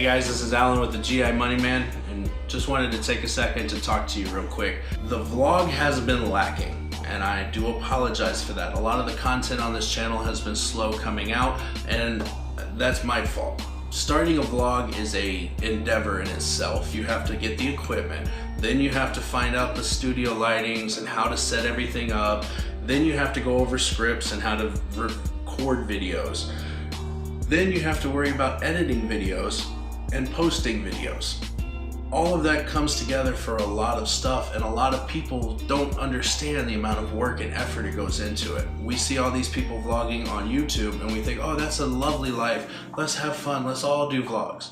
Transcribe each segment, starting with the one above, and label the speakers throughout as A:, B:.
A: guys, this is Alan with the GI Money Man, and just wanted to take a second to talk to you real quick. The vlog has been lacking, and I do apologize for that. A lot of the content on this channel has been slow coming out, and that's my fault. Starting a vlog is a endeavor in itself. You have to get the equipment, then you have to find out the studio lightings and how to set everything up, then you have to go over scripts and how to record videos. Then you have to worry about editing videos and posting videos. All of that comes together for a lot of stuff, and a lot of people don't understand the amount of work and effort it goes into it. We see all these people vlogging on YouTube and we think, oh, that's a lovely life. Let's have fun. Let's all do vlogs.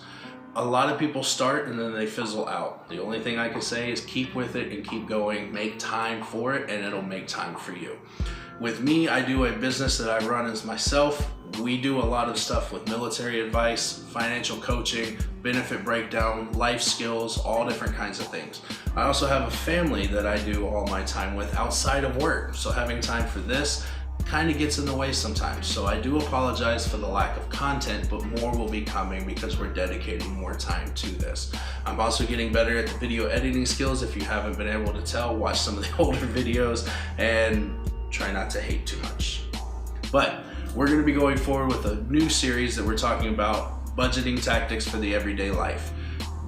A: A lot of people start and then they fizzle out. The only thing I can say is keep with it and keep going. Make time for it and it'll make time for you. With me, I do a business that I run as myself. We do a lot of stuff with military advice, financial coaching, benefit breakdown, life skills, all different kinds of things. I also have a family that I do all my time with outside of work. So having time for this kind of gets in the way sometimes. So I do apologize for the lack of content, but more will be coming because we're dedicating more time to this. I'm also getting better at the video editing skills. If you haven't been able to tell, watch some of the older videos and try not to hate too much. But we're going to be going forward with a new series that we're talking about budgeting tactics for the everyday life.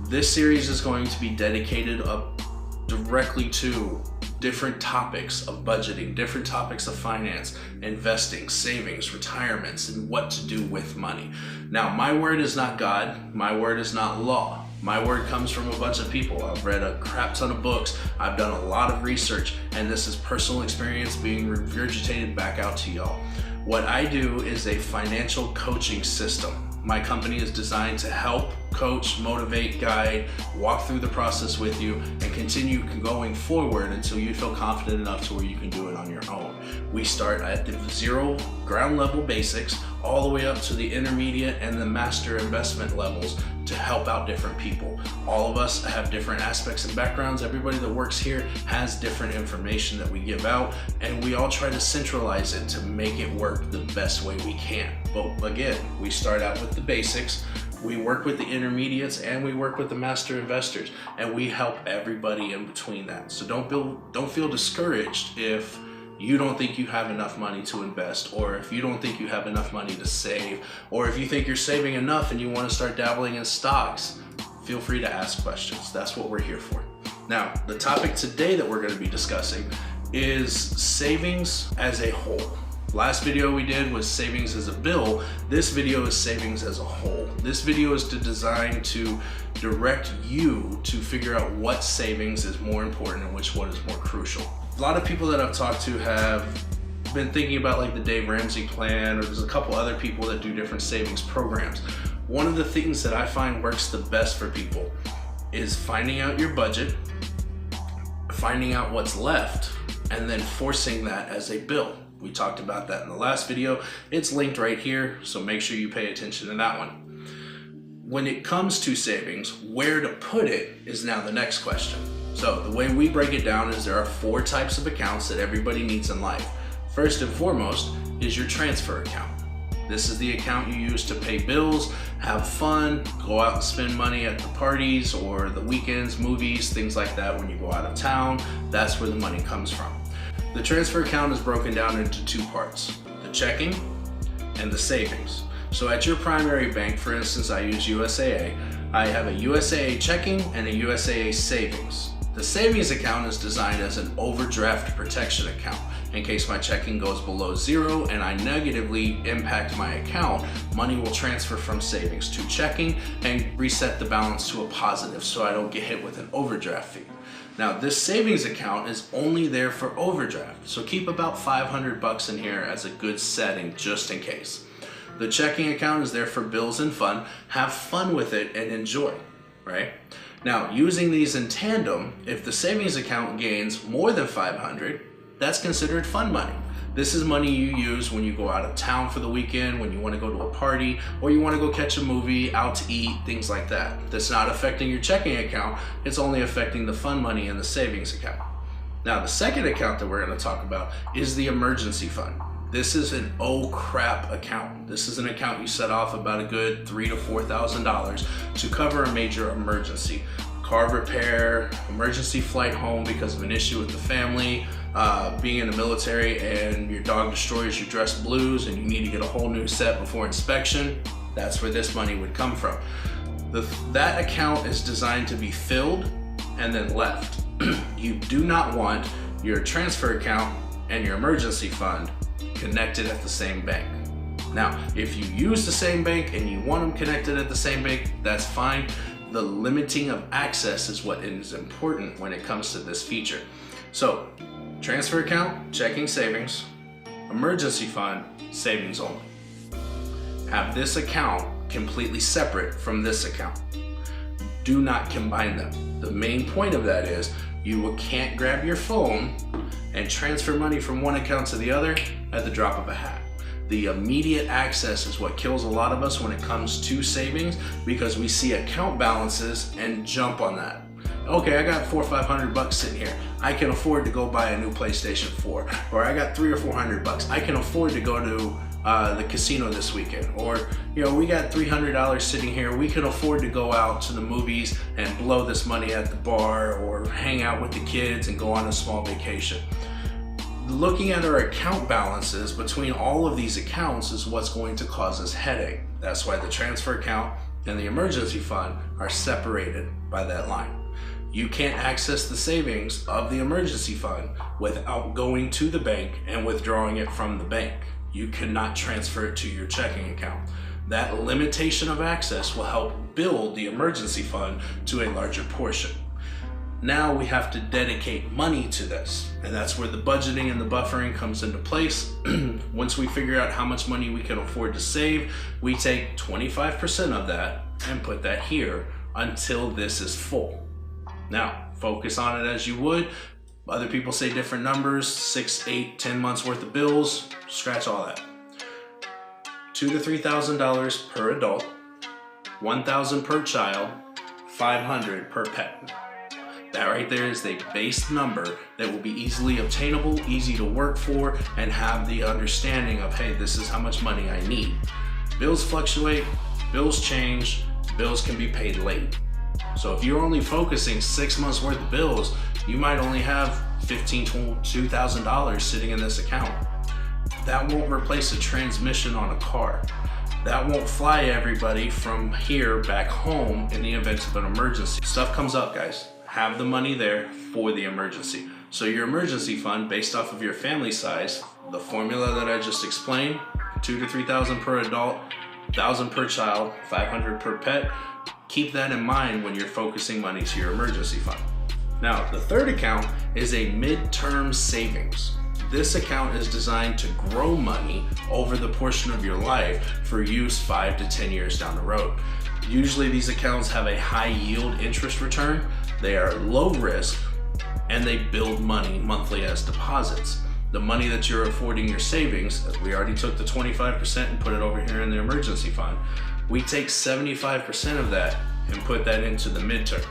A: This series is going to be dedicated up directly to different topics of budgeting, different topics of finance, investing, savings, retirements, and what to do with money. Now, my word is not God. My word is not law. My word comes from a bunch of people. I've read a crap ton of books. I've done a lot of research, and this is personal experience being regurgitated back out to y'all. What I do is a financial coaching system. My company is designed to help, coach, motivate, guide, walk through the process with you, and continue going forward until you feel confident enough to where you can do it on your own. We start at the zero ground level basics all the way up to the intermediate and the master investment levels to help out different people. All of us have different aspects and backgrounds. Everybody that works here has different information that we give out, and we all try to centralize it to make it work the best way we can. But again, we start out with the basics, we work with the intermediates, and we work with the master investors, and we help everybody in between that. So don't feel discouraged if you don't think you have enough money to invest, or if you don't think you have enough money to save, or if you think you're saving enough and you want to start dabbling in stocks. Feel free to ask questions. That's what we're here for. Now, the topic today that we're going to be discussing is savings as a whole. Last video we did was savings as a bill. This video is savings as a whole. This video is designed to direct you to figure out what savings is more important and which one is more crucial. A lot of people that I've talked to have been thinking about like the Dave Ramsey plan, or there's a couple other people that do different savings programs. One of the things that I find works the best for people is finding out your budget, finding out what's left, and then forcing that as a bill. We talked about that in the last video. It's linked right here, so make sure you pay attention to that one. When it comes to savings, where to put it is now the next question. So the way we break it down is there are 4 types of accounts that everybody needs in life. First and foremost is your transfer account. This is the account you use to pay bills, have fun, go out and spend money at the parties or the weekends, movies, things like that when you go out of town. That's where the money comes from. The transfer account is broken down into 2 parts, the checking and the savings. So at your primary bank, for instance, I use USAA. I have a USAA checking and a USAA savings. The savings account is designed as an overdraft protection account. In case my checking goes below 0 and I negatively impact my account, money will transfer from savings to checking and reset the balance to a positive so I don't get hit with an overdraft fee. Now, this savings account is only there for overdraft, so keep about $500 in here as a good setting just in case. The checking account is there for bills and fun. Have fun with it and enjoy, right? Now, using these in tandem, if the savings account gains more than $500, that's considered fun money. This is money you use when you go out of town for the weekend, when you want to go to a party, or you want to go catch a movie, out to eat, things like that. That's not affecting your checking account. It's only affecting the fun money in the savings account. Now, the second account that we're going to talk about is the emergency fund. This is an oh crap account. This is an account you set off about a good $3,000 to $4,000 to cover a major emergency. Car repair, emergency flight home because of an issue with the family, being in the military and your dog destroys your dress blues and you need to get a whole new set before inspection. That's where this money would come from. That account is designed to be filled and then left. You do not want your transfer account and your emergency fund connected at the same bank. Now, if you use the same bank and you want them connected at the same bank, that's fine. The limiting of access is what is important when it comes to this feature. So, transfer account, checking, savings, emergency fund, savings only. Have this account completely separate from this account. Do not combine them. The main point of that is you can't grab your phone and transfer money from one account to the other at the drop of a hat. The immediate access is what kills a lot of us when it comes to savings, because we see account balances and jump on that. Okay, I got $400 or $500 sitting here. I can afford to go buy a new PlayStation 4. Or I got $300 or $400. I can afford to go to the casino this weekend. Or, you know, we got $300 sitting here. We can afford to go out to the movies and blow this money at the bar, or hang out with the kids and go on a small vacation. Looking at our account balances between all of these accounts is what's going to cause us headache. That's why the transfer account and the emergency fund are separated by that line. You can't access the savings of the emergency fund without going to the bank and withdrawing it from the bank. You cannot transfer it to your checking account. That limitation of access will help build the emergency fund to a larger portion. Now we have to dedicate money to this, and that's where the budgeting and the buffering comes into place. Once we figure out how much money we can afford to save, we take 25% of that and put that here until this is full. Now, focus on it as you would. Other people say different numbers, 6, 8, 10 months worth of bills, scratch all that. $2,000 to $3,000 per adult, $1,000 per child, $500 per pet. That right there is the base number that will be easily obtainable, easy to work for, and have the understanding of, hey, this is how much money I need. Bills fluctuate, bills change, bills can be paid late. So if you're only focusing 6 months worth of bills, you might only have $1,500 to $2,000 sitting in this account. That won't replace a transmission on a car. That won't fly everybody from here back home in the event of an emergency. Stuff comes up, guys. Have the money there for the emergency. So your emergency fund, based off of your family size, the formula that I just explained, $2,000 to $3,000 per adult, $1,000 per child, $500 per pet. Keep that in mind when you're focusing money to your emergency fund. Now, the third account is a midterm savings. This account is designed to grow money over the portion of your life for use 5 to 10 years down the road. Usually these accounts have a high yield interest return. They are low risk, and they build money monthly as deposits. The money that you're affording your savings, we already took the 25% and put it over here in the emergency fund. We take 75% of that and put that into the midterm.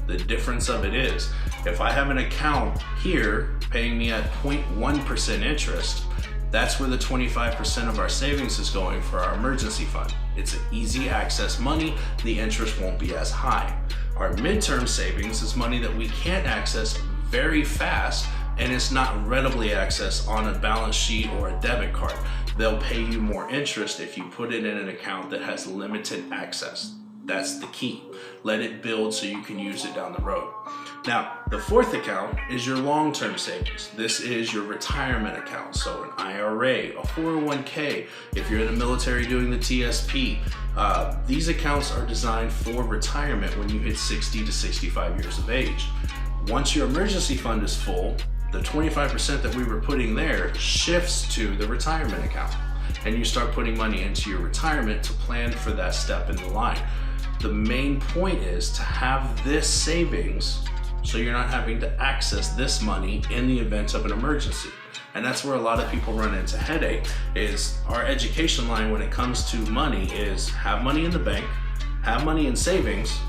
A: The difference of it is, if I have an account here paying me at 0.1% interest, that's where the 25% of our savings is going for our emergency fund. It's an easy access money, the interest won't be as high. Our midterm savings is money that we can't access very fast, and it's not readily accessed on a balance sheet or a debit card. They'll pay you more interest if you put it in an account that has limited access. That's the key. Let it build so you can use it down the road. Now, the fourth account is your long-term savings. This is your retirement account. So an IRA, a 401k, if you're in the military doing the TSP. These accounts are designed for retirement when you hit 60 to 65 years of age. Once your emergency fund is full, the 25% that we were putting there shifts to the retirement account. And you start putting money into your retirement to plan for that step in the line. The main point is to have this savings so you're not having to access this money in the event of an emergency. And that's where a lot of people run into headache, is our education line when it comes to money is have money in the bank, have money in savings,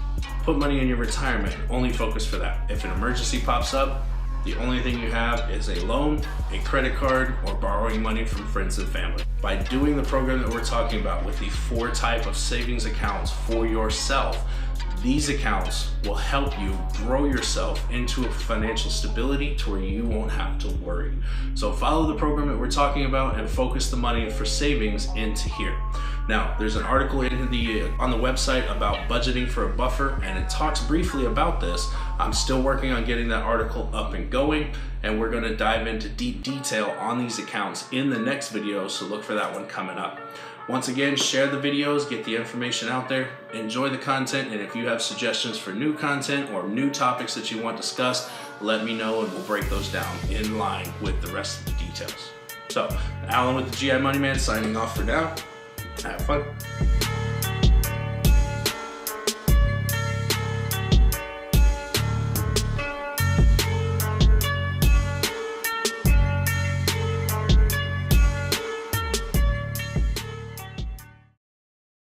A: put money in your retirement, only focus for that. If an emergency pops up, The only thing you have is a loan, a credit card, or borrowing money from friends and family. By doing the program that we're talking about with the 4 type of savings accounts for yourself, these accounts will help you grow yourself into a financial stability to where you won't have to worry. So follow the program that we're talking about and focus the money for savings into here. Now, there's an article on the website about budgeting for a buffer, and it talks briefly about this. I'm still working on getting that article up and going, and we're gonna dive into deep detail on these accounts in the next video, so look for that one coming up. Once again, share the videos, get the information out there, enjoy the content, and if you have suggestions for new content or new topics that you want discussed, let me know and we'll break those down in line with the rest of the details. So, Alan with the GI Money Man signing off for now. Have fun.